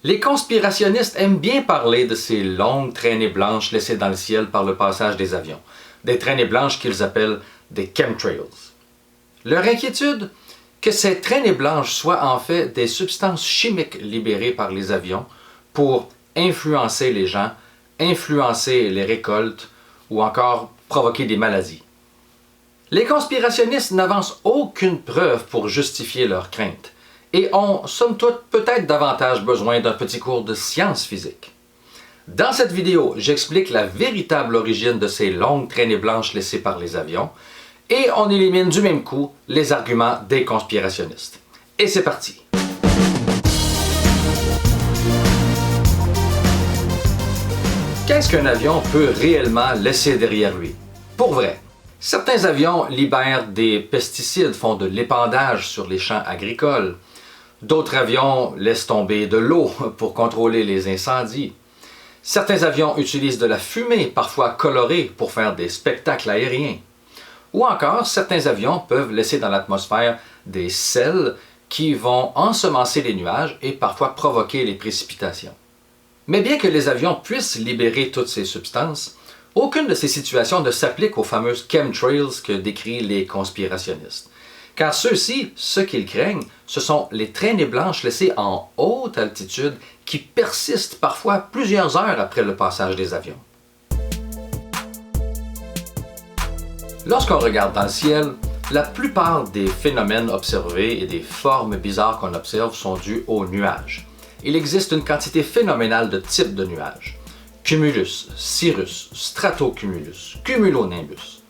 Les conspirationnistes aiment bien parler de ces longues traînées blanches laissées dans le ciel par le passage des avions, des traînées blanches qu'ils appellent des chemtrails. Leur inquiétude? Que ces traînées blanches soient en fait des substances chimiques libérées par les avions pour influencer les gens, influencer les récoltes ou encore provoquer des maladies. Les conspirationnistes n'avancent aucune preuve pour justifier leurs craintes et ont, somme toute, peut-être davantage besoin d'un petit cours de sciences physiques. Dans cette vidéo, j'explique la véritable origine de ces longues traînées blanches laissées par les avions et on élimine du même coup les arguments des conspirationnistes. Et c'est parti! Qu'est-ce qu'un avion peut réellement laisser derrière lui? Pour vrai, certains avions libèrent des pesticides, font de l'épandage sur les champs agricoles. D'autres avions laissent tomber de l'eau pour contrôler les incendies. Certains avions utilisent de la fumée, parfois colorée, pour faire des spectacles aériens. Ou encore, certains avions peuvent laisser dans l'atmosphère des sels qui vont ensemencer les nuages et parfois provoquer les précipitations. Mais bien que les avions puissent libérer toutes ces substances, aucune de ces situations ne s'applique aux fameuses chemtrails que décrivent les conspirationnistes. Car ceux-ci, ce qu'ils craignent, ce sont les traînées blanches laissées en haute altitude qui persistent parfois plusieurs heures après le passage des avions. Lorsqu'on regarde dans le ciel, la plupart des phénomènes observés et des formes bizarres qu'on observe sont dus aux nuages. Il existe une quantité phénoménale de types de nuages. Cumulus, cirrus, stratocumulus, cumulonimbus.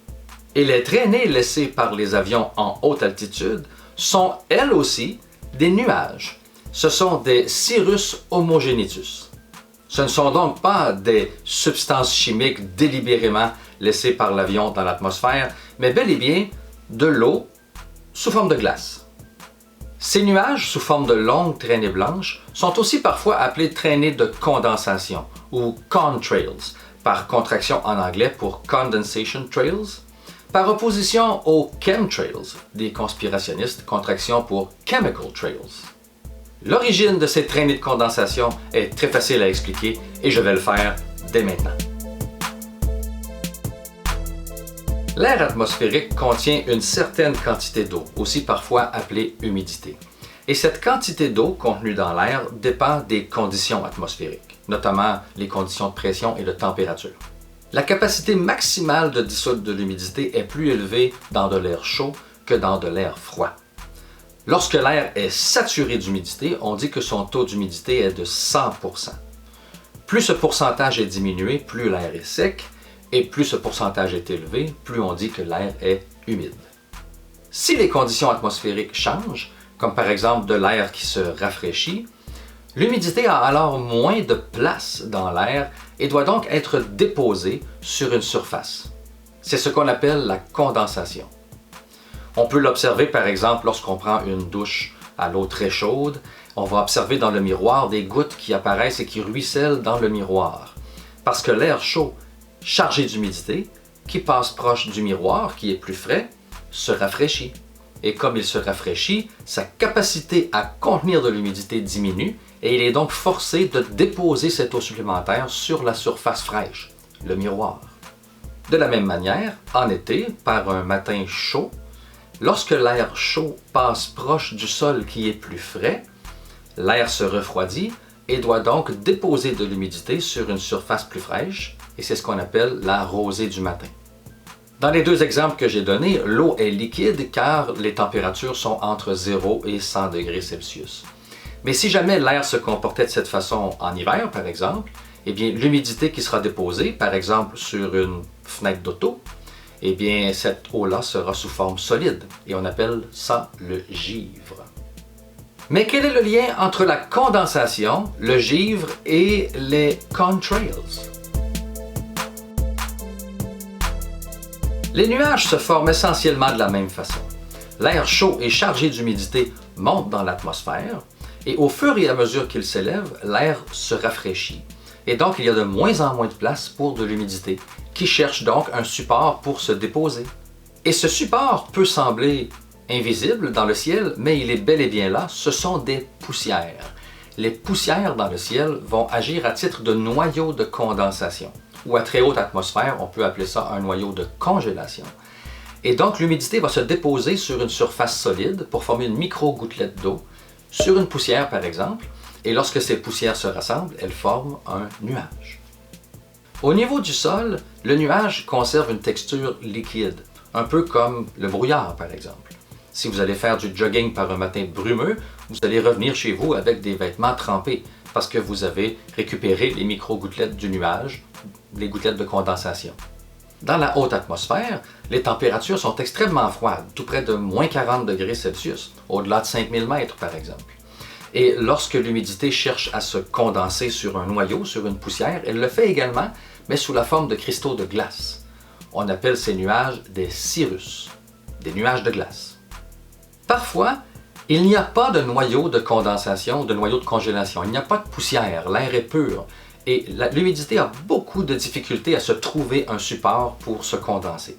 Et les traînées laissées par les avions en haute altitude sont elles aussi des nuages. Ce sont des cirrus homogenitus. Ce ne sont donc pas des substances chimiques délibérément laissées par l'avion dans l'atmosphère, mais bel et bien de l'eau sous forme de glace. Ces nuages, sous forme de longues traînées blanches, sont aussi parfois appelés traînées de condensation ou contrails, par contraction en anglais pour condensation trails, par opposition aux chemtrails des conspirationnistes, contraction pour chemical trails. L'origine de ces traînées de condensation est très facile à expliquer et je vais le faire dès maintenant. L'air atmosphérique contient une certaine quantité d'eau, aussi parfois appelée humidité. Et cette quantité d'eau contenue dans l'air dépend des conditions atmosphériques, notamment les conditions de pression et de température. La capacité maximale de dissoudre de l'humidité est plus élevée dans de l'air chaud que dans de l'air froid. Lorsque l'air est saturé d'humidité, on dit que son taux d'humidité est de 100%. Plus ce pourcentage est diminué, plus l'air est sec, et plus ce pourcentage est élevé, plus on dit que l'air est humide. Si les conditions atmosphériques changent, comme par exemple de l'air qui se rafraîchit, l'humidité a alors moins de place dans l'air et doit donc être déposée sur une surface. C'est ce qu'on appelle la condensation. On peut l'observer par exemple lorsqu'on prend une douche à l'eau très chaude. On va observer dans le miroir des gouttes qui apparaissent et qui ruissellent dans le miroir. Parce que l'air chaud, chargé d'humidité, qui passe proche du miroir, qui est plus frais, se rafraîchit. Et comme il se rafraîchit, sa capacité à contenir de l'humidité diminue et il est donc forcé de déposer cette eau supplémentaire sur la surface fraîche, le miroir. De la même manière, en été, par un matin chaud, lorsque l'air chaud passe proche du sol qui est plus frais, l'air se refroidit et doit donc déposer de l'humidité sur une surface plus fraîche, et c'est ce qu'on appelle la rosée du matin. Dans les deux exemples que j'ai donnés, l'eau est liquide car les températures sont entre 0 et 100 degrés Celsius. Mais si jamais l'air se comportait de cette façon en hiver, par exemple, eh bien l'humidité qui sera déposée, par exemple sur une fenêtre d'auto, eh bien cette eau-là sera sous forme solide et on appelle ça le givre. Mais quel est le lien entre la condensation, le givre et les contrails? Les nuages se forment essentiellement de la même façon. L'air chaud et chargé d'humidité monte dans l'atmosphère et au fur et à mesure qu'il s'élève, l'air se rafraîchit. Et donc il y a de moins en moins de place pour de l'humidité qui cherche donc un support pour se déposer. Et ce support peut sembler invisible dans le ciel, mais il est bel et bien là, ce sont des poussières. les poussières dans le ciel vont agir à titre de noyau de condensation. Ou à très haute atmosphère, on peut appeler ça un noyau de congélation. Et donc l'humidité va se déposer sur une surface solide pour former une micro-gouttelette d'eau, sur une poussière par exemple, et lorsque ces poussières se rassemblent, elles forment un nuage. Au niveau du sol, le nuage conserve une texture liquide, un peu comme le brouillard par exemple. Si vous allez faire du jogging par un matin brumeux, vous allez revenir chez vous avec des vêtements trempés parce que vous avez récupéré les micro-gouttelettes du nuage, les gouttelettes de condensation. Dans la haute atmosphère, les températures sont extrêmement froides, tout près de moins 40 degrés Celsius, au-delà de 5000 mètres par exemple. Et lorsque l'humidité cherche à se condenser sur un noyau, sur une poussière, elle le fait également, mais sous la forme de cristaux de glace. On appelle ces nuages des cirrus, des nuages de glace. Parfois, il n'y a pas de noyau de condensation, de noyau de congélation. Il n'y a pas de poussière, l'air est pur. Et l'humidité a beaucoup de difficultés à se trouver un support pour se condenser.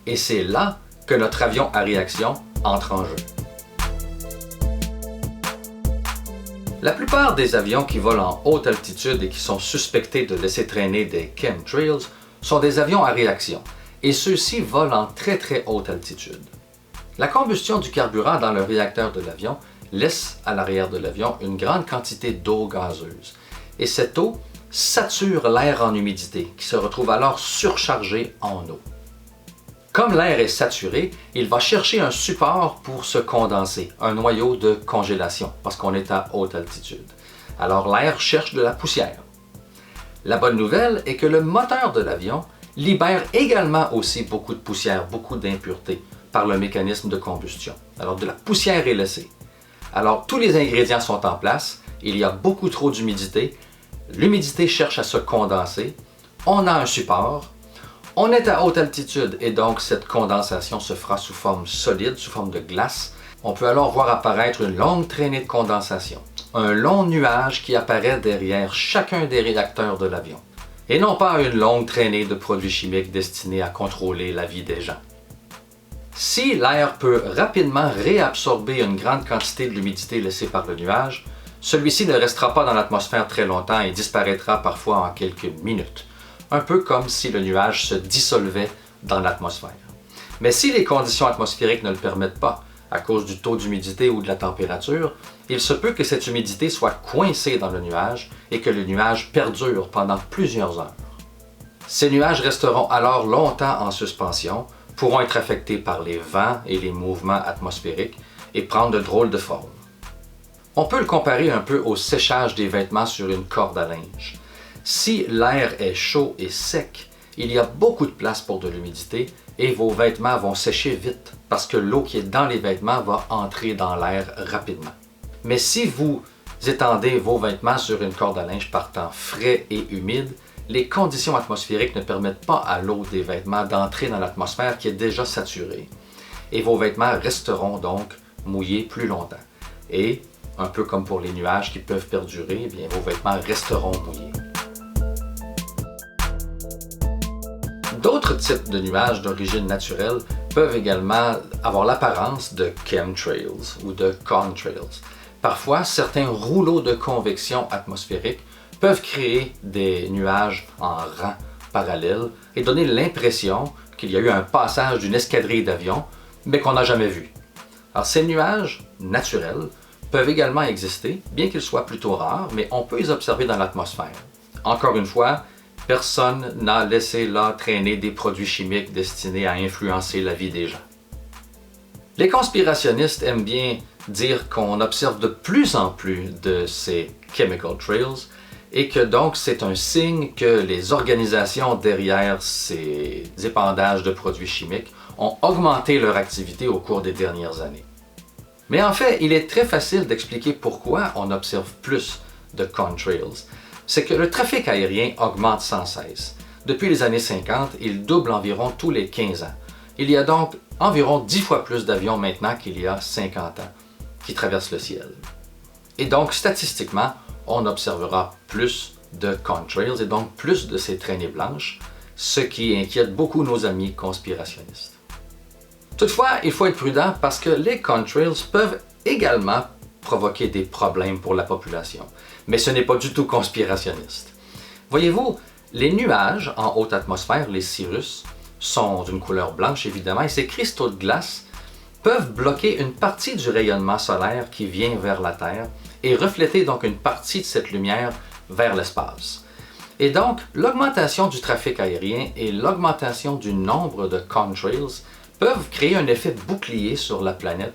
Et c'est là que notre avion à réaction entre en jeu. La plupart des avions qui volent en haute altitude et qui sont suspectés de laisser traîner des chemtrails sont des avions à réaction, et ceux-ci volent en très haute altitude. La combustion du carburant dans le réacteur de l'avion laisse à l'arrière de l'avion une grande quantité d'eau gazeuse. Et cette eau sature l'air en humidité, qui se retrouve alors surchargé en eau. Comme l'air est saturé, il va chercher un support pour se condenser, un noyau de congélation, parce qu'on est à haute altitude. Alors l'air cherche de la poussière. La bonne nouvelle est que le moteur de l'avion libère également aussi beaucoup de poussière, beaucoup d'impuretés, par le mécanisme de combustion. Alors de la poussière est laissée. Alors tous les ingrédients sont en place, il y a beaucoup trop d'humidité, l'humidité cherche à se condenser, on a un support, on est à haute altitude et donc cette condensation se fera sous forme solide, sous forme de glace. On peut alors voir apparaître une longue traînée de condensation, un long nuage qui apparaît derrière chacun des réacteurs de l'avion, et non pas une longue traînée de produits chimiques destinés à contrôler la vie des gens. Si l'air peut rapidement réabsorber une grande quantité de l'humidité laissée par le nuage, celui-ci ne restera pas dans l'atmosphère très longtemps et disparaîtra parfois en quelques minutes, un peu comme si le nuage se dissolvait dans l'atmosphère. Mais si les conditions atmosphériques ne le permettent pas, à cause du taux d'humidité ou de la température, il se peut que cette humidité soit coincée dans le nuage et que le nuage perdure pendant plusieurs heures. Ces nuages resteront alors longtemps en suspension, pourront être affectés par les vents et les mouvements atmosphériques et prendre de drôles de formes. On peut le comparer un peu au séchage des vêtements sur une corde à linge. Si l'air est chaud et sec, il y a beaucoup de place pour de l'humidité et vos vêtements vont sécher vite parce que l'eau qui est dans les vêtements va entrer dans l'air rapidement. Mais si vous étendez vos vêtements sur une corde à linge par temps frais et humide, les conditions atmosphériques ne permettent pas à l'eau des vêtements d'entrer dans l'atmosphère qui est déjà saturée. Et vos vêtements resteront donc mouillés plus longtemps. Et, un peu comme pour les nuages qui peuvent perdurer, eh bien, vos vêtements resteront mouillés. D'autres types de nuages d'origine naturelle peuvent également avoir l'apparence de chemtrails ou de contrails. Parfois, certains rouleaux de convection atmosphérique peuvent créer des nuages en rang parallèle et donner l'impression qu'il y a eu un passage d'une escadrille d'avions, mais qu'on n'a jamais vu. Alors, ces nuages naturels peuvent également exister, bien qu'ils soient plutôt rares, mais on peut les observer dans l'atmosphère. Encore une fois, personne n'a laissé là traîner des produits chimiques destinés à influencer la vie des gens. Les conspirationnistes aiment bien dire qu'on observe de plus en plus de ces chemical trails et que donc c'est un signe que les organisations derrière ces épandages de produits chimiques ont augmenté leur activité au cours des dernières années. Mais en fait, il est très facile d'expliquer pourquoi on observe plus de contrails. C'est que le trafic aérien augmente sans cesse. Depuis les années 50, il double environ tous les 15 ans. Il y a donc environ 10 fois plus d'avions maintenant qu'il y a 50 ans qui traversent le ciel. Et donc, statistiquement, on observera plus de contrails et donc plus de ces traînées blanches, ce qui inquiète beaucoup nos amis conspirationnistes. Toutefois, il faut être prudent parce que les contrails peuvent également provoquer des problèmes pour la population. Mais ce n'est pas du tout conspirationniste. Voyez-vous, les nuages en haute atmosphère, les cirrus, sont d'une couleur blanche évidemment, et ces cristaux de glace peuvent bloquer une partie du rayonnement solaire qui vient vers la Terre et refléter donc une partie de cette lumière vers l'espace. Et donc, l'augmentation du trafic aérien et l'augmentation du nombre de contrails peuvent créer un effet bouclier sur la planète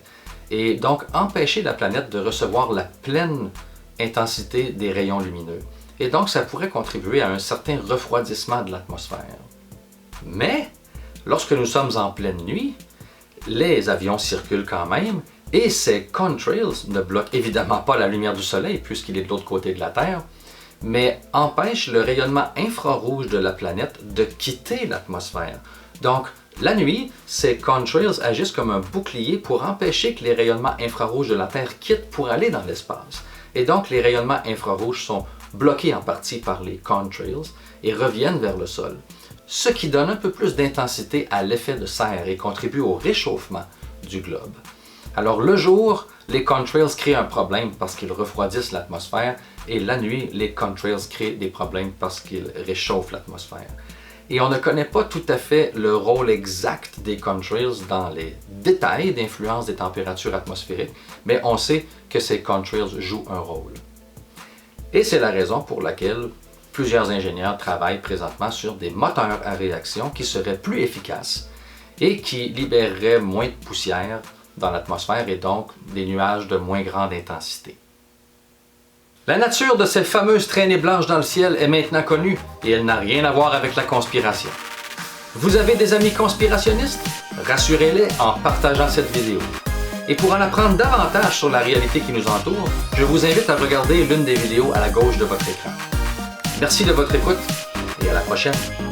et donc empêcher la planète de recevoir la pleine intensité des rayons lumineux. Et donc, ça pourrait contribuer à un certain refroidissement de l'atmosphère. Mais, lorsque nous sommes en pleine nuit, les avions circulent quand même et ces contrails ne bloquent évidemment pas la lumière du soleil puisqu'il est de l'autre côté de la Terre, mais empêchent le rayonnement infrarouge de la planète de quitter l'atmosphère. Donc, la nuit, ces contrails agissent comme un bouclier pour empêcher que les rayonnements infrarouges de la Terre quittent pour aller dans l'espace. Et donc, les rayonnements infrarouges sont bloqués en partie par les contrails et reviennent vers le sol, ce qui donne un peu plus d'intensité à l'effet de serre et contribue au réchauffement du globe. Alors le jour, les contrails créent un problème parce qu'ils refroidissent l'atmosphère et la nuit, les contrails créent des problèmes parce qu'ils réchauffent l'atmosphère. Et on ne connaît pas tout à fait le rôle exact des contrails dans les détails d'influence des températures atmosphériques, mais on sait que ces contrails jouent un rôle. Et c'est la raison pour laquelle plusieurs ingénieurs travaillent présentement sur des moteurs à réaction qui seraient plus efficaces et qui libéreraient moins de poussière dans l'atmosphère et donc des nuages de moins grande intensité. La nature de ces fameuses traînées blanches dans le ciel est maintenant connue et elle n'a rien à voir avec la conspiration. Vous avez des amis conspirationnistes? Rassurez-les en partageant cette vidéo. Et pour en apprendre davantage sur la réalité qui nous entoure, je vous invite à regarder l'une des vidéos à la gauche de votre écran. Merci de votre écoute et à la prochaine!